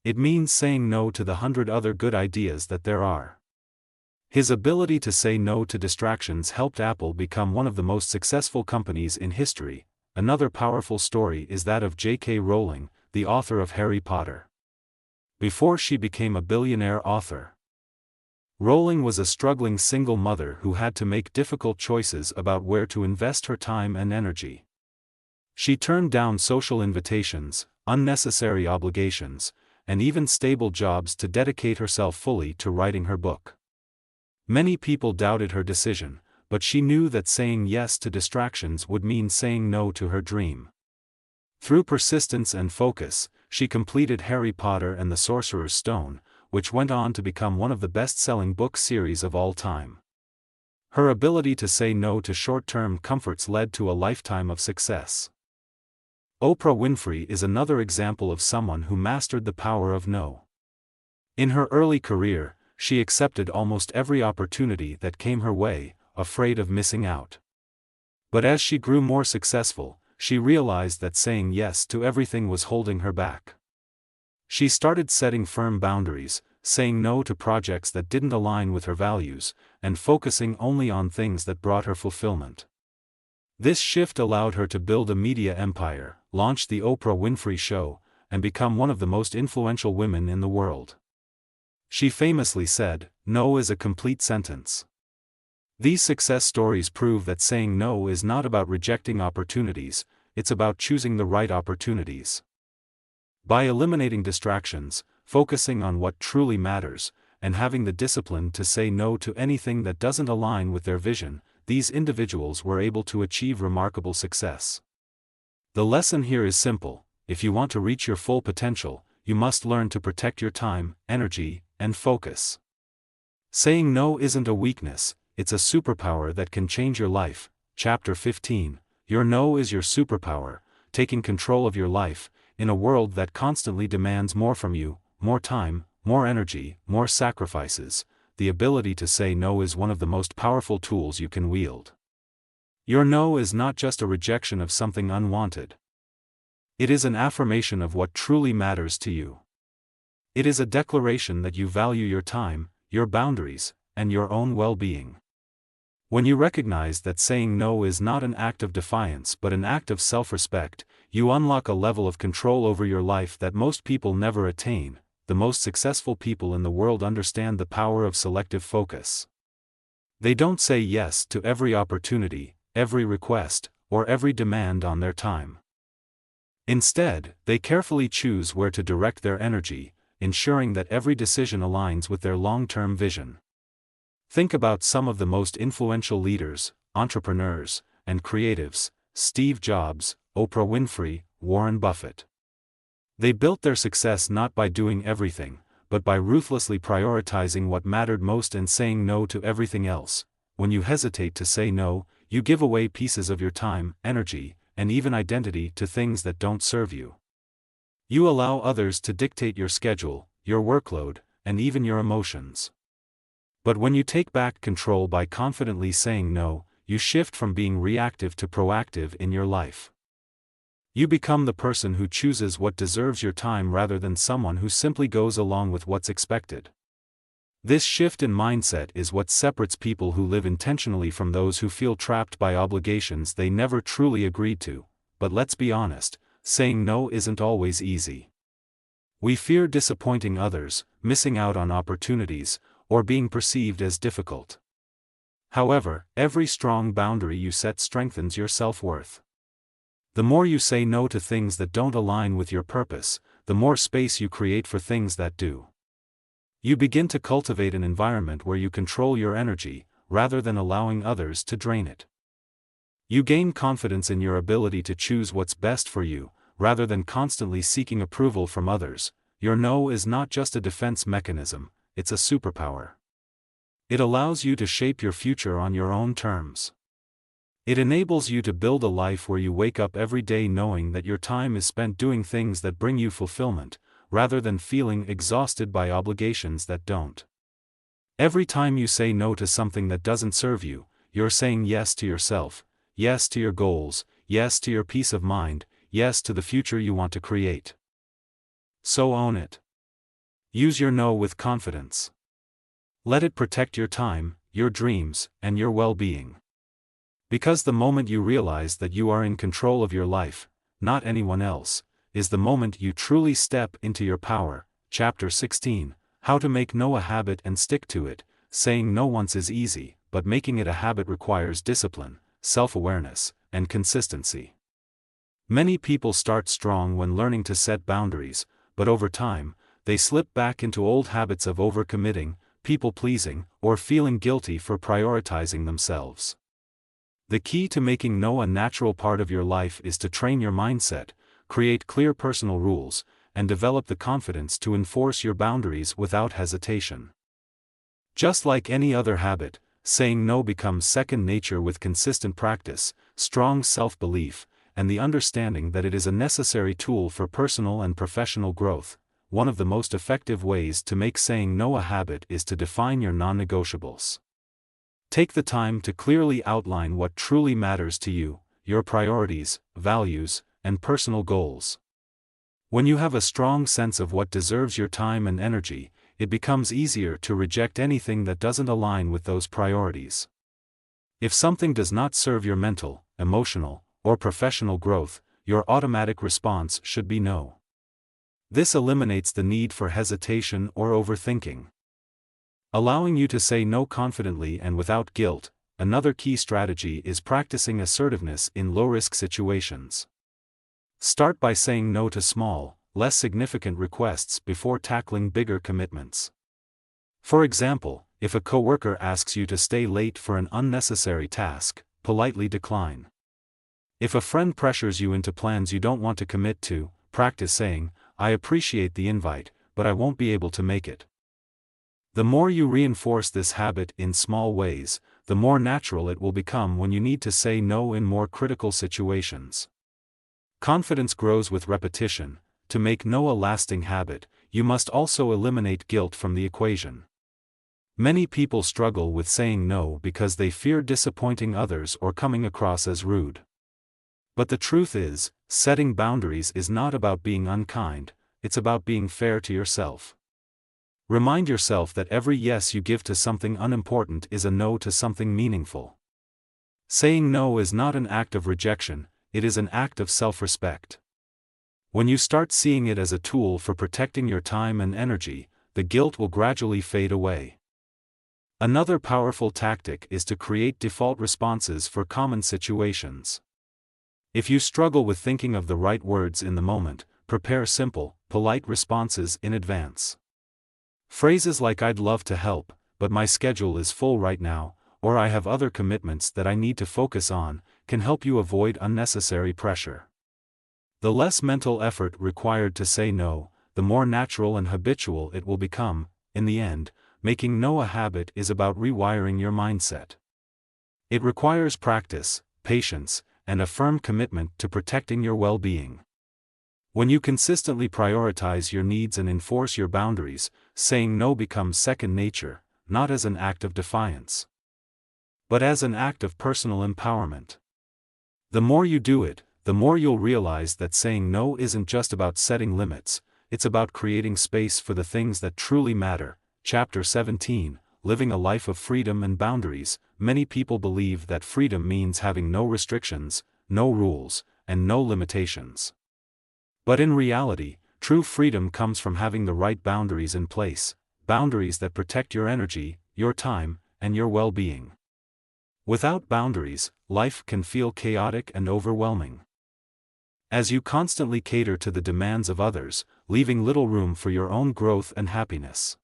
It means saying no to the 100 other good ideas that there are." His ability to say no to distractions helped Apple become one of the most successful companies in history. Another powerful story is that of J.K. Rowling, the author of Harry Potter. Before she became a billionaire author, Rowling was a struggling single mother who had to make difficult choices about where to invest her time and energy. She turned down social invitations, unnecessary obligations, and even stable jobs to dedicate herself fully to writing her book. Many people doubted her decision, but she knew that saying yes to distractions would mean saying no to her dream. Through persistence and focus, she completed Harry Potter and the Sorcerer's Stone, which went on to become one of the best-selling book series of all time. Her ability to say no to short-term comforts led to a lifetime of success. Oprah Winfrey is another example of someone who mastered the power of no. In her early career, she accepted almost every opportunity that came her way, afraid of missing out. But as she grew more successful, she realized that saying yes to everything was holding her back. She started setting firm boundaries, saying no to projects that didn't align with her values, and focusing only on things that brought her fulfillment. This shift allowed her to build a media empire, launch the Oprah Winfrey Show, and become one of the most influential women in the world. She famously said, "No is a complete sentence." These success stories prove that saying no is not about rejecting opportunities, it's about choosing the right opportunities. By eliminating distractions, focusing on what truly matters, and having the discipline to say no to anything that doesn't align with their vision, these individuals were able to achieve remarkable success. The lesson here is simple: if you want to reach your full potential, you must learn to protect your time, energy, and focus. Saying no isn't a weakness, it's a superpower that can change your life. Chapter 15, Your No is Your Superpower, Taking Control of Your Life. In a world that constantly demands more from you, more time, more energy, more sacrifices, the ability to say no is one of the most powerful tools you can wield. Your no is not just a rejection of something unwanted. It is an affirmation of what truly matters to you. It is a declaration that you value your time, your boundaries, and your own well-being. When you recognize that saying no is not an act of defiance but an act of self-respect, you unlock a level of control over your life that most people never attain. The most successful people in the world understand the power of selective focus. They don't say yes to every opportunity, every request, or every demand on their time. Instead, they carefully choose where to direct their energy, ensuring that every decision aligns with their long-term vision. Think about some of the most influential leaders, entrepreneurs, and creatives: Steve Jobs, Oprah Winfrey, Warren Buffett. They built their success not by doing everything, but by ruthlessly prioritizing what mattered most and saying no to everything else. When you hesitate to say no, you give away pieces of your time, energy, and even identity to things that don't serve you. You allow others to dictate your schedule, your workload, and even your emotions. But when you take back control by confidently saying no, you shift from being reactive to proactive in your life. You become the person who chooses what deserves your time rather than someone who simply goes along with what's expected. This shift in mindset is what separates people who live intentionally from those who feel trapped by obligations they never truly agreed to. But let's be honest, saying no isn't always easy. We fear disappointing others, missing out on opportunities, or being perceived as difficult. However, every strong boundary you set strengthens your self-worth. The more you say no to things that don't align with your purpose, the more space you create for things that do. You begin to cultivate an environment where you control your energy, rather than allowing others to drain it. You gain confidence in your ability to choose what's best for you, rather than constantly seeking approval from others. your no is not just a defense mechanism, it's a superpower. It allows you to shape your future on your own terms. It enables you to build a life where you wake up every day knowing that your time is spent doing things that bring you fulfillment, rather than feeling exhausted by obligations that don't. Every time you say no to something that doesn't serve you, you're saying yes to yourself, yes to your goals, yes to your peace of mind, yes to the future you want to create. So own it. Use your no with confidence. Let it protect your time, your dreams, and your well-being. Because the moment you realize that you are in control of your life, not anyone else, is the moment you truly step into your power. Chapter 16, How to Make No a Habit and Stick to It. Saying no once is easy, but making it a habit requires discipline, self-awareness, and consistency. Many people start strong when learning to set boundaries, but over time, they slip back into old habits of overcommitting, people-pleasing, or feeling guilty for prioritizing themselves. The key to making no a natural part of your life is to train your mindset, create clear personal rules, and develop the confidence to enforce your boundaries without hesitation. Just like any other habit, saying no becomes second nature with consistent practice, strong self-belief, and the understanding that it is a necessary tool for personal and professional growth. One of the most effective ways to make saying no a habit is to define your non-negotiables. Take the time to clearly outline what truly matters to you, your priorities, values, and personal goals. When you have a strong sense of what deserves your time and energy, it becomes easier to reject anything that doesn't align with those priorities. If something does not serve your mental, emotional, or professional growth, your automatic response should be no. This eliminates the need for hesitation or overthinking. Allowing you to say no confidently and without guilt. Another key strategy is practicing assertiveness in low-risk situations. Start by saying no to small, less significant requests before tackling bigger commitments. For example, if a coworker asks you to stay late for an unnecessary task, politely decline. If a friend pressures you into plans you don't want to commit to, practice saying, "I appreciate the invite, but I won't be able to make it." The more you reinforce this habit in small ways, the more natural it will become when you need to say no in more critical situations. Confidence grows with repetition. To make no a lasting habit, you must also eliminate guilt from the equation. Many people struggle with saying no because they fear disappointing others or coming across as rude. But the truth is, setting boundaries is not about being unkind, it's about being fair to yourself. Remind yourself that every yes you give to something unimportant is a no to something meaningful. Saying no is not an act of rejection, it is an act of self-respect. When you start seeing it as a tool for protecting your time and energy, the guilt will gradually fade away. Another powerful tactic is to create default responses for common situations. If you struggle with thinking of the right words in the moment, prepare simple, polite responses in advance. Phrases like "I'd love to help, but my schedule is full right now," or "I have other commitments that I need to focus on," can help you avoid unnecessary pressure. The less mental effort required to say no, the more natural and habitual it will become. In the end, making no a habit is about rewiring your mindset. It requires practice, patience, and a firm commitment to protecting your well-being. When you consistently prioritize your needs and enforce your boundaries, saying no becomes second nature, not as an act of defiance, but as an act of personal empowerment. The more you do it, the more you'll realize that saying no isn't just about setting limits, it's about creating space for the things that truly matter. Chapter 17, Living a Life of Freedom and Boundaries. Many people believe that freedom means having no restrictions, no rules, and no limitations. But in reality, true freedom comes from having the right boundaries in place, boundaries that protect your energy, your time, and your well-being. Without boundaries, life can feel chaotic and overwhelming. As you constantly cater to the demands of others, leaving little room for your own growth and happiness.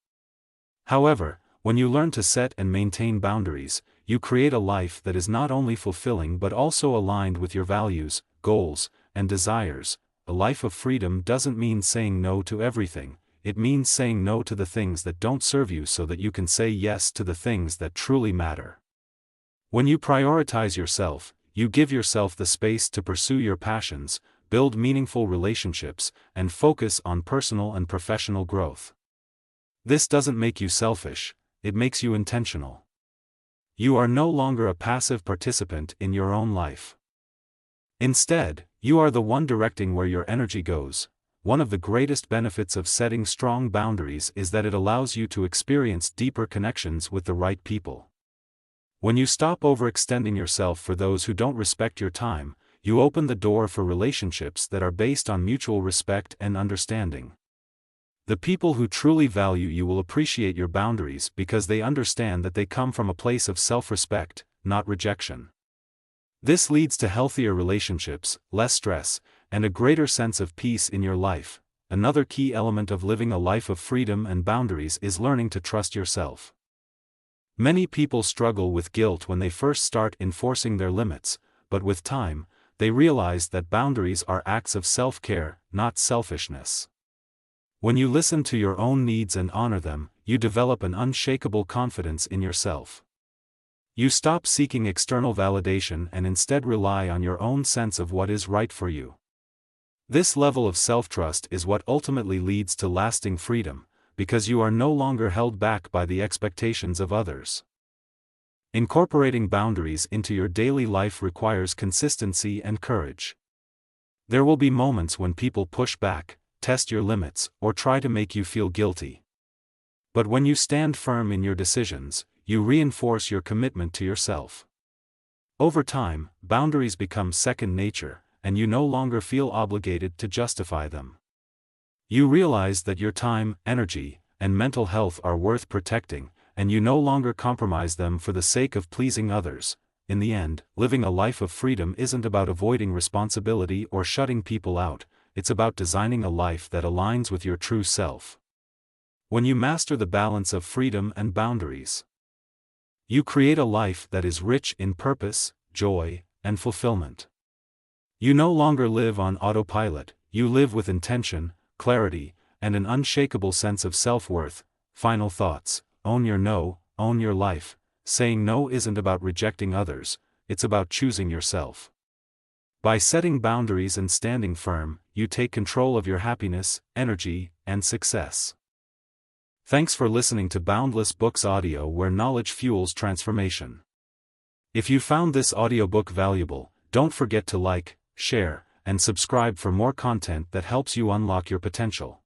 However, when you learn to set and maintain boundaries, you create a life that is not only fulfilling but also aligned with your values, goals, and desires. A life of freedom doesn't mean saying no to everything, it means saying no to the things that don't serve you so that you can say yes to the things that truly matter. When you prioritize yourself, you give yourself the space to pursue your passions, build meaningful relationships, and focus on personal and professional growth. This doesn't make you selfish, it makes you intentional. You are no longer a passive participant in your own life. Instead, you are the one directing where your energy goes. One of the greatest benefits of setting strong boundaries is that it allows you to experience deeper connections with the right people. When you stop overextending yourself for those who don't respect your time, you open the door for relationships that are based on mutual respect and understanding. The people who truly value you will appreciate your boundaries because they understand that they come from a place of self-respect, not rejection. This leads to healthier relationships, less stress, and a greater sense of peace in your life. Another key element of living a life of freedom and boundaries is learning to trust yourself. Many people struggle with guilt when they first start enforcing their limits, but with time, they realize that boundaries are acts of self-care, not selfishness. When you listen to your own needs and honor them, you develop an unshakable confidence in yourself. You stop seeking external validation and instead rely on your own sense of what is right for you. This level of self-trust is what ultimately leads to lasting freedom, because you are no longer held back by the expectations of others. Incorporating boundaries into your daily life requires consistency and courage. There will be moments when people push back, test your limits, or try to make you feel guilty. But when you stand firm in your decisions, you reinforce your commitment to yourself. Over time, boundaries become second nature, and you no longer feel obligated to justify them. You realize that your time, energy, and mental health are worth protecting, and you no longer compromise them for the sake of pleasing others. In the end, living a life of freedom isn't about avoiding responsibility or shutting people out, it's about designing a life that aligns with your true self. When you master the balance of freedom and boundaries, you create a life that is rich in purpose, joy, and fulfillment. You no longer live on autopilot, you live with intention, clarity, and an unshakable sense of self-worth. Final thoughts: own your no, own your life. Saying no isn't about rejecting others, it's about choosing yourself. By setting boundaries and standing firm, you take control of your happiness, energy, and success. Thanks for listening to Boundless Books Audio, where knowledge fuels transformation. If you found this audiobook valuable, don't forget to like, share, and subscribe for more content that helps you unlock your potential.